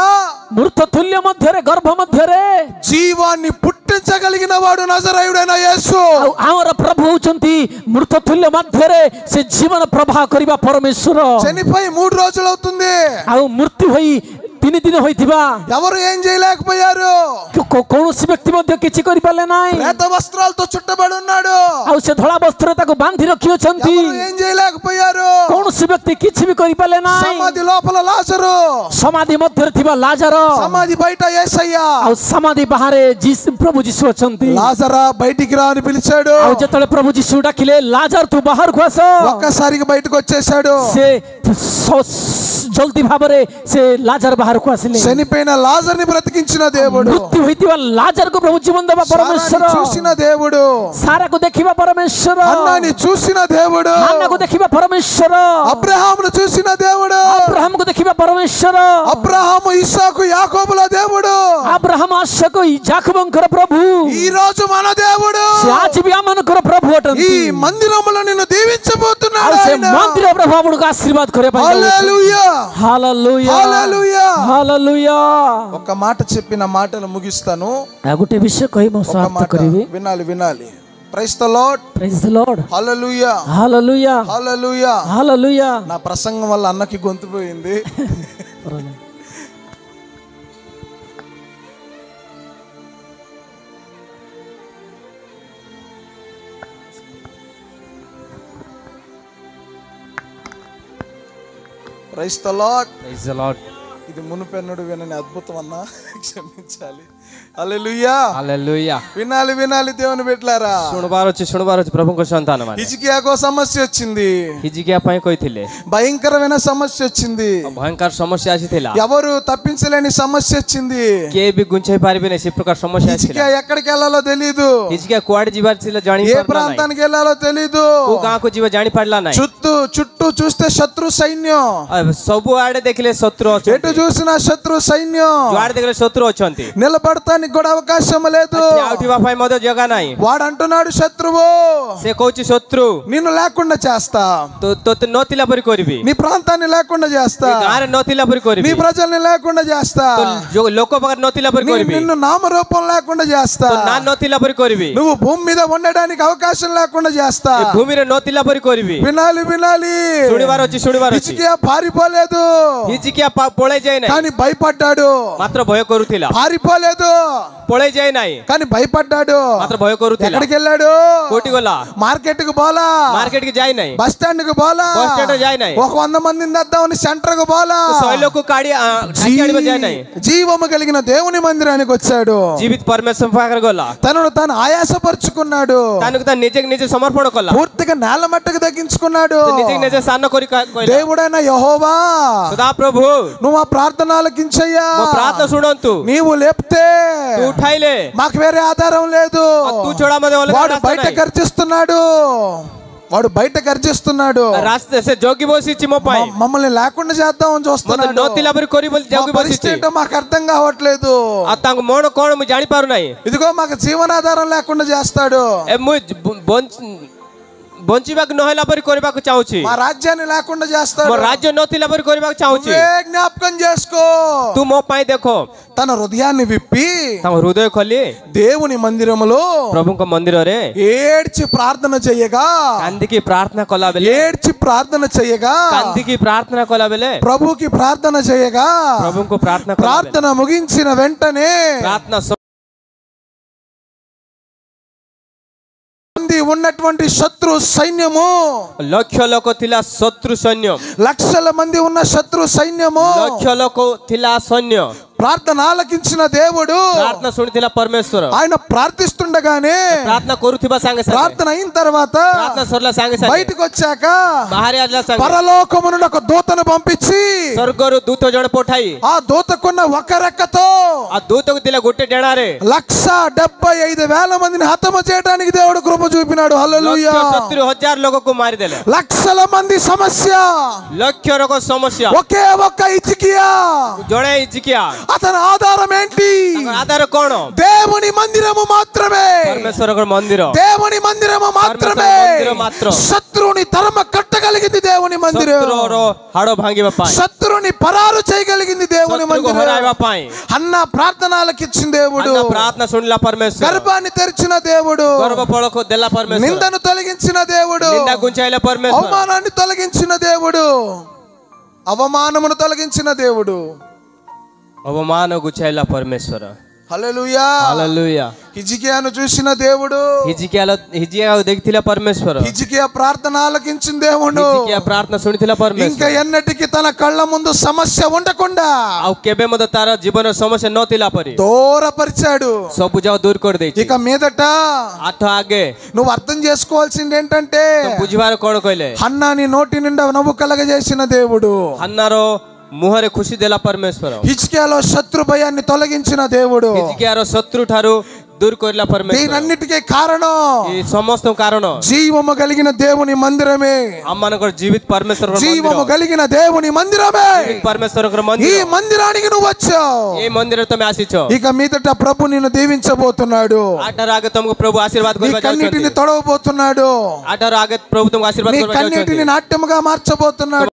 ମୃତ ତୁଲ୍ୟ ମଧ୍ୟରେ ଗର୍ଭ ମଧ୍ୟରେ జీవాన్ని పుట్టించగలిగిన వాడు నజరేయుడైన యేసు ଆଉ ଆମର ପ୍ରଭୁ ହଉଛନ୍ତି ମୃତ ତୁଲ୍ୟ ମଧ୍ୟରେ ସେ ଜୀବନ ପ୍ରବାହ କରିବା ପରମେଶ୍ୱର చనిపోయి 3 రోజులు అవుతుంది ଆଉ ମୃତ୍ୟୁ ହୋଇ 3 ଦିନ ହୋଇଥିବା ఎవరు ఏం చేయలేకపోయారు କୌଣସି ବ୍ୟକ୍ତି ମଧ୍ୟ କିଛି କରିପାରିଲେ ନାହିଁ ప్రేత వస్త్రాలతో చుట్టబడి ఉన్నాడు ଆଉ ସେ ଧଳା ବସ୍ତ୍ର ତାକୁ ବାନ୍ଧି ରଖିଅଛନ୍ତି ఎవరు ఏం చేయలేకపోయారు କୌଣସି ବ୍ୟକ୍ତି କିଛି ବି କରିପାରିଲେ ନାହିଁ సమాధి లోపల లాజరు ସମାଧି ମଧ୍ୟରେ ଥିବା ଲାଜାର సమాధి బయట యేసయ్య ଆଉ ସମାଧି ବାହାରେ ପ୍ରଭୁ ଯୀଶୁ ଅଛନ୍ତି లాజరా బయటికి రా అని పిలిచాడు ଆଉ ଯେତେବେଳେ ପ୍ରଭୁ ଯୀଶୁ ଡାକିଲେ ଲାଜାର ତୁ ବାହାରକୁ ଆସ ఒక్కసారిగా బయటకు వచ్చేసాడు ସେ ଜଲ୍ଦି ଭାବରେ ସେ ଲାଜାର ବାହାରକୁ ଆସିଲେ చనిపోయిన లాజర్ని బ్రతికించిన దేవుడు ମୃତ୍ୟୁ ହୋଇଥିବା ଲାଜାରକୁ ପ୍ରଭୁ ଜୀବନ ଦେବା ପରମେଶ୍ୱର చూసిన దేవుడు ସାରାକୁ ଦେଖିବା ପରମେଶ୍ୱର హన్నాని చూసిన దేవుడు ହାନ୍ନାକୁ ଦେଖିବା పరమేశ్వర అబ్రహామును చూసిన దేవుడు అబ్రహాముకు ଦେଖିବା పరమేశ్వర అబ్రహాము ఇస్సాకు యాకోబుల దేవుడు అబ్రహాం ఆశకు యాకోబుଙ୍କର ప్రభు ఈ రోజు మన దేవుడు ସେ ଆଜି ବି ଆମମାନଙ୍କର ప్రభు ଅଟନ୍ତି ఈ మందిరములో నిన్ను దీవించబోతున్నాడు ଆଉ ସେ ఆయన ମନ୍ଦିର ప్రభు ଆପଣଙ୍କୁ ఆశీర్వాଦ କରିବା ପାଇଁ హల్లెలూయా హల్లెలూయా హల్లెలూయా హల్లెలూయా ఒక మాట చెప్పిన మాటను ముగిస్తాను ଆଉ ଗୋଟେ ବିଷୟ କହି ମୁଁ ఒక ସମାପ୍ତ మాట କରିବି వినాలి praise the lord praise the lord hallelujah hallelujah hallelujah hallelujah నా ప్రసంగం వల్ల అన్నకి గొంతు పోయింది praise the lord praise the lord. ఇది మునుపెన్నడు వినని అద్భుతం అన్నా క్షమించాలి హల్లెలూయా హల్లెలూయా. వినాలి దేవుని బిడ్డలారా ଶୁଣିବାର ଅଛି ପ୍ରଭୁଙ୍କ ସନ୍ତାନମାନେ హిజ్కియాకు సమస్య వచ్చింది ହିଜିକିଆ ପାଇଁ କହିଥିଲେ భయంకరమైన సమస్య వచ్చింది ଭୟଙ୍କର ସମସ୍ୟା ଆସିଥିଲା ఎవరు తప్పించలేని సమస్య వచ్చింది କିଏ ବି ଗୁଞ୍ଚାଇ ପାରିବେନି ସେ ପ୍ରକାର ସମସ୍ୟା ଆସିଥିଲା హిజ్కియా ఎక్కడికి వెళ్ళాలో తెలియదు ହିଜିକିଆ କୁଆଡେ ଯିବାର ଥିଲା ଜାଣି ఏ ప్రాంతానికి వెళ్ళాలో తెలియదు କୋଉ ଗାଁକୁ ଯିବ ଜାଣି ପାରିଲା ନାହିଁ చుట్టూ చూస్తే శత్రు సైన్యం ସବୁଆଡେ ଦେଖିଲେ ଶତ୍ରୁ ଅଛନ୍ତି ఎటు చూసిన శత్రు సైన్యం ଯୁଆଡେ ଦେଖିଲେ ଶତ୍ରୁ ଅଛନ୍ତି నిలబడటానికి కూడా అవకాశం లేదు. ଉଠିବା ପାଇଁ ମଧ୍ୟ ଜାଗା ନାହିଁ. వాడు అంటున్నాడు శత్రువు ସେ କହୁଛି ଶତ୍ରୁ నిన్ను లేకుండా చేస్తా, ତୋତେ ନଥିଲା ପରି କରିବି, నీ ప్రాంతాన్ని లేకుండా చేస్తా, ଗାଁରେ ନଥିଲା ପରି నీ କରିବି, ప్రజల్ని లేకుండా చేస్తా, ଲୋକ ପାଖରେ ନଥିଲା పరి କରିବି, నిన్ను నామరూపం లేకుండా చేస్తా, ନା ନଥିଲା పరి କରିବି, నువ్వు భూమి మీద ఉండడానికి అవకాశం లేకుండా చేస్తా. ଭୂମିରେ ନଥିଲା ପରି କରିବି. వినాలి వినాలి. ଶୁଣିବାର ଅଛି ଶୁଣିବାର ଅଛି. హిజ్కియా పారిపోలేదు ହିଜିକିଆ ପଳେଇ ଯାଇ ନାହିଁ, కానీ భయపడ్డాడు. ମାତ୍ର ଭୟ କରୁଥିଲା. పారిపోలేదు ପଳେଇ ଯାଇ ନାହିଁ, కానీ భయపడ్డాడు. ମାତ୍ର ଭୟ କରୁଥିଲା. ఎక్కడికి వెళ్ళాడు? କୋଉଠି ଗଲା? మార్కెట్ కు పోలా, ମାର୍କେଟ కి ଯାଇ ନାହିଁ, బస్ స్టాండ్ కు పోలా, బస్ స్టాండ్ ଯାଇ ନାହିଁ, ఒక 100 మందిని తెద్దామని సెంటర్ కు పోలా, ଶୈଳକୁ କାଢି ଆଣିବା ଯାଇ ନାହିଁ, జీవము కలిగిన దేవుని మందిరానికి వచ్చాడు. ଜୀବିତ ପରମେଶ୍ୱର ପାଖରେ ଗଲା, తనను తాను ఆయాసపరుచుకున్నాడు, తనకు తాను ନିଜେ ନିଜେ సమర్పణ କଲା, పూర్తిగా నేల మట్టకు తగ్గించుకున్నాడు. ନିଜେ ନିଜେ ସାନ କରି କହିଲା, దేవుడైన యెహోవా ସଦା ପ୍ରଭు నువ్వు ఆ ప్రార్థన ఆలకించయ్యా, ମୋ ପ୍ରାର୍ଥନା ଶୁଣନ୍ତୁ, నీవు లేపితే ତୁ ଉଠାଇଲେ మాకు వేరే ఆధారం లేదు. ତୁ ଛଡା ମୋତେ ଅଲଗା వాడు ରାସ୍ତା బయట ନାହିଁ. గర్జిస్తున్నాడు, వాడు బయట గర్జిస్తున్నాడు. ରାସ୍ତା ସେ ଜଗି ବସିଛି ମୋ ପାଇଁ, మమ్మల్ని లేకుండా చేద్దామని ମୋତେ చూస్తున్నాడు. ନଥିଲା ପରି କରି ବୋଲି మా ଜଗି పరిస్థితి ବସିଛି. ఏంటో మాకు అర్థం కావట్లేదు. ଆଉ ତାଙ୍କ ମନ କଣ ମୁଁ ଜାଣିପାରୁନାହିଁ. ఇదిగో మాకు జీవనాధారం లేకుండా చేస్తాడు, ମୁଁ ବଞ୍ଚିବାକୁ ନହେଲା ପରି କରିବାକୁ ଚାହୁଁଛି, మా రాజ్యాన్ని లేకుండా ମୋ చేస్తాడు. ରାଜ୍ୟ ନଥିଲା ପରି କରିବାକୁ ଚାହୁଁଛି. నువ్వే జ్ఞాపకం చేసుకో. ତୁ ମୋ ପାଇଁ ଦେଖ, తన హృదయాన్ని విప్పి ତାଙ୍କ ହୃଦୟ ଖୋଲି దేవుని మందిరములో ପ୍ରଭୁଙ୍କ ମନ୍ଦିରରେ ఏడ్చి ప్రార్థన చేయగా, କାନ୍ଦିକି ପ୍ରାର୍ଥନା କଲା ବେଲେ, ఏడ్చి ప్రార్థన చేయగా, କାନ୍ଦିକି ପ୍ରାର୍ଥନା କଲା ବେଲେ, ప్రభుకి ప్రార్థన చేయగా, ପ୍ରଭୁଙ୍କୁ ପ୍ରାର୍ଥନା କଲା ବେଲେ, ప్రార్థన ముగించిన వెంటనే ପ୍ରାର୍ଥନା ఉన్నటువంటి శత్రు సైన్యము, ଲକ୍ଷ ଲୋକ ଥିଲା ଶତ୍ରୁ ସୈନ୍ୟ, లక్షల మంది ఉన్న శత్రు సైన్యము ଲକ୍ଷ ଲୋକ ଥିଲା ସୈନ୍ୟ, ప్రార్థన ఆలకించిన దేవుడు ପ୍ରାର୍ଥନା ଶୁଣିଥିଲା ପରମେଶ୍ୱର, ఆయన ప్రార్థిస్తుండగానే ପ୍ରାର୍ଥନା କରୁଥିବା ସାଙ୍ଗେ ସାଙ୍ଗେ, ప్రార్థన అయిన తర్వాత ପ୍ରାର୍ଥନା ସରିଲା ସାଙ୍ଗେ ସାଙ୍ଗେ బయటకు వచ్చాక ବାହାରି ଆସିଲା ସାଙ୍ଗେ పరలోకము నుండి ఒక దూతను పంపించి ସ୍ୱର୍ଗରୁ ଦୂତ ଜଣେ ପଠାଇ, ఆ దూతకున్న ఒక రెక్కతో ఆ దూతకు ଥିଲା ଗୋଟେ ଡେଣାରେ 175,000 మందిని హతము చేయడానికి దేవుడు కృప చూపినాడు. హల్లెలూయా. 70,000 ଲୋକକୁ ମାରିଦେଲେ. లక్షల మంది సమస్య ଲକ୍ଷ ରୋଗ ସମସ୍ୟା, ఒకే ఒక్క హిజ్కియా. ଜଣେ ହିଜିକିଆ, అతని ఆధారం ఏంటి? ତାଙ୍କର ଆଧାର କଣ? దేవుని మందిరము మాత్రమే, ପରମେଶ୍ୱରଙ୍କ ମନ୍ଦିର, దేవుని మందిరము మాత్రమే. మందిర మాత్రం. శత్రువుని తరమ కట్టగలిగింది దేవుని మందిరం, ଶତ୍ରୁର ହାଡ଼ ଭାଙ୍ଗିବା ପାଇଁ, శత్రువుని పరారు చేయగలిగింది దేవుని ଶତ୍ରୁକୁ మందిరం. ହରାଇବା ପାଇଁ అన్న ప్రార్థనలకిచ్చిన దేవుడు, అన్న ప్రార్థన ଶୁଣିଲା ପରମେଶ୍ୱର, గర్భాన్ని తెరిచిన దేవుడు, ଗର୍ଭ ଫଳକୁ ଦେଲା ପରମେଶ୍ୱର, నిందను తొలగించిన దేవుడు, ନିନ୍ଦା ଘୁଞ୍ଚାଇଲା ପରମେଶ୍ୱର, అవమానాన్ని తొలగించిన దేవుడు, అవమానమును తొలగించిన దేవుడు. ଅବମାନ ଘୁଞ୍ଚାଇଲା ପରମେଶ୍ୱର. హల్లెలూయా. ହାଲେଲୁୟା. హిజ్కియాను చూసిన దేవుడు, ହିଜିକିଆକୁ ଦେଖିଥିଲା ପରମେଶ୍ୱର, హిజ్కియా ప్రార్థన ఆలకించిన దేవుడు ହିଜିକିଆ ପ୍ରାର୍ଥନା ଶୁଣିଥିଲା ఇంకా ପରମେଶ୍ୱର, ఎన్నటికి తన కళ్ళ ముందు సమస్య ఉండకుండా ଆଉ କେବେ ମଧ୍ୟ ତାର ଜୀବନରେ ସମସ୍ୟା ନଥିଲା ପରି దూరపరిచాడు. ସବୁ ଯାକ ଦୂର କରିଦେଇଛି. ఇక మీదట ଆଠ ଆଗେ నువ్వు అర్థం చేసుకోవాల్సింది ఏంటంటే, ବୁଝିବାର କଣ କହିଲେ, హన్నా నీ నోటి నిండా నవ్వు కలగజేసిన దేవుడు, ହାନ୍ନାର ମୁହଁରେ ଖୁସି ଦେଲା ପରମେଶ୍ୱର, హిజ్కియాలో శత్రు భయాన్ని తొలగించిన దేవుడు. ହିଜିକିଆର ଶତ୍ରୁ ଠାରୁ ଦୂର କରିଲା ପରମେଶ୍ୱର. దీనన్నిటికీ కారణం ఈ ସମସ୍ତ କାରଣ జీవము కలిగిన దేవుని మందిరమే, ଆମମାନଙ୍କର ଜୀବିତ ପରମେଶ୍ୱରଙ୍କ జీవము ମନ୍ଦିର, కలిగిన దేవుని మందిరమే. ପରମେଶ୍ୱରଙ୍କର ఈ ମନ୍ଦିର, మందిరానికి నువ్వు వచ్చావు. ଏ ମନ୍ଦିରରେ ତମେ ଆସିଛ. ఇక మీదట ప్రభు నిన్ను దీవించబోతున్నాడు, ଆଠାରୁ ଆଗେ ତମକୁ ପ୍ରଭୁ ଆଶୀର୍ବାଦ నీ କରିବା కన్నీటిని ଯାଉଛନ୍ତି. తొడవబోతున్నాడు, ଆଠାରୁ ଆଗେ ପ୍ରଭୁ ତମକୁ ଆଶୀର୍ବାଦ నీ କରିବା కన్నీటిని ଯାଉଛନ୍ତି. నాట్యముగా మార్చబోతున్నాడు.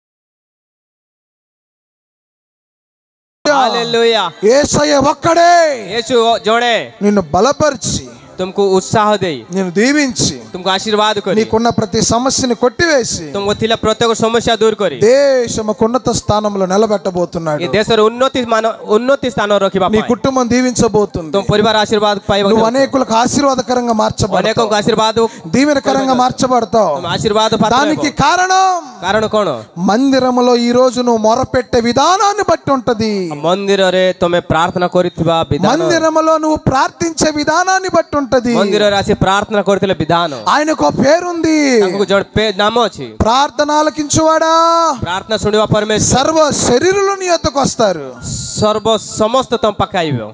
ହାଲେଲୁୟା. యేసయ్య ఒక్కడే యేసు ଜଣେ నిన్ను బలపరిచి, तुमको उत्साह देई, నిన్ను దీవించి, तुमको आशीर्वाद करी, నీకున్న ప్రతి సమస్యని కొట్టివేసి तुमको थिला प्रत्येक समस्या दूर करी, దేశముకు ఉన్నత స్థానంలో నిలబెట్టబోతున్నాడు. ये देशर उन्नति स्थान रखिबा నీ पाई, కుటుంబం దీవించబోతుంది. तुम परिवार आशीर्वाद पाइबा, నువ్వు అనేకులకు ఆశీర్వాదకరంగా अनेकों మార్చబడతావు, को आशीर्वाद, దీవెనకరంగా మార్చబడతావు. तुम आशीर्वाद पात्र దానికి हेबो. కారణం कारण कोन? మందిరములో ఈ రోజు నువ్వు మొరపెట్టే విధానాన్ని బట్టి ఉంటది. मंदिर रे तमे प्रार्थना करिथिबा विधान, మందిరములో నువ్వు ప్రార్థించే విధానాన్ని బట్టి ఉంటది. मंदिर रे आसी प्रार्थना करथिले विधान, ఆయనకు ఒక పేరుంది, तांको जण पे नाम अछि, ప్రార్థన ఆలకించువాడా. प्रार्थना सुनिबा परमेश्वर సర్వ శరీరులు నీ యొద్దకు వస్తారు. सर्व समस्त तम पकाइबो.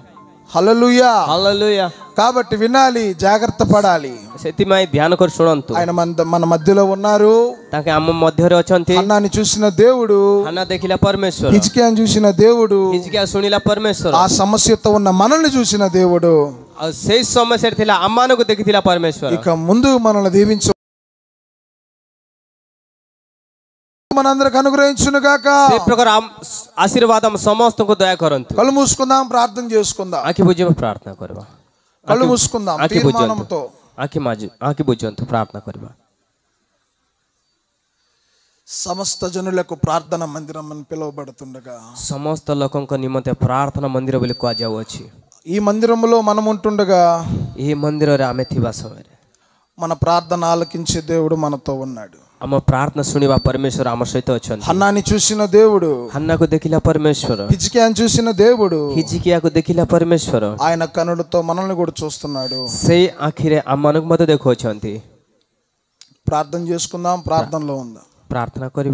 హల్లెలూయా. ହାଲେଲୁୟା। కాబట్టి వినాలి, జాగ్రత్త పడాలి. ସେଥିପାଇଁ ଧ୍ୟାନ କରି ଶୁଣନ୍ତୁ। ఆయన మన మధ్యలో ఉన్నారు. ତାଙ୍କେ ଆମ ମଧ୍ୟରେ ଅଛନ୍ତି। హన్నాని చూసిన దేవుడు, ହାନା ଦେଖିଲା ପରମେଶ୍ୱର, హిజ్కియాని చూసిన దేవుడు, ହିଜକିୟା ଶୁଣିଲା ପରମେଶ୍ୱର, ఆ సమస్యతో ఉన్న మనల్ని చూసిన దేవుడు ଆଉ ସେଇ ସମସ୍ୟାରେ ଥିଲା ଆମମାନଙ୍କୁ ଦେଖିଥିଲା ପରମେଶ୍ୱର। ఇక ముందు మనల్ని దీవించు, మనందరికి అనుగ్రహించును గాక। ସେ ପ୍ରକାର ଆଶୀର୍ବାଦ ଆମ ସମସ୍ତଙ୍କୁ ଦୟା କରନ୍ତୁ। కళ్ళు మూసుకుందాం, ప్రార్థన చేసుకుందాం। ଆଖି ବୁଝିବା ପ୍ରାର୍ଥନା କରିବା। కళ్ళు మూసుకుందాం తీర్మానంతో। ଆଖି ବୁଝନ୍ତୁ ପ୍ରାର୍ଥନା କରିବା। సమస్త జనులకు ప్రార్థన మందిరం అని పిలువబడుతుండగా, ସମସ୍ତ ଲୋକଙ୍କ ନିମନ୍ତେ ପ୍ରାର୍ଥନା ମନ୍ଦିର ବୋଲି କୁହାଯାଉଅଛି। ఈ మందిరంలో మనం ఉంటుండగా ଏହି ମନ୍ଦିରରେ ଆମେ ଥିବା ସମୟରେ మన ప్రార్థన ఆలకించే దేవుడు మనతో ఉన్నాడు। ଆମ ପ୍ରାର୍ଥନା ଶୁଣିବା ପରମେଶ୍ୱର ଆମ ସହିତ ଅଛନ୍ତି। హన్నాని చూసిన దేవుడు, ହାନ୍ନାକୁ ଦେଖିଲା ପରମେଶ୍ୱର, హిజ్కియాని చూసిన దేవుడు, ହିଜକିୟାକୁ ଦେଖିଲା ପରମେଶ୍ୱର, ఆయన కనులతో మనల్ని కూడా చూస్తున్నాడు। ସେଇ ଆଖିରେ ଆମମାନଙ୍କୁ ମଧ୍ୟ ଦେଖୁଅଛନ୍ତି। ప్రార్థన చేసుకుందాం, ప్రార్థనలో ఉందాం। ପ୍ରାର୍ଥନା କରିବା।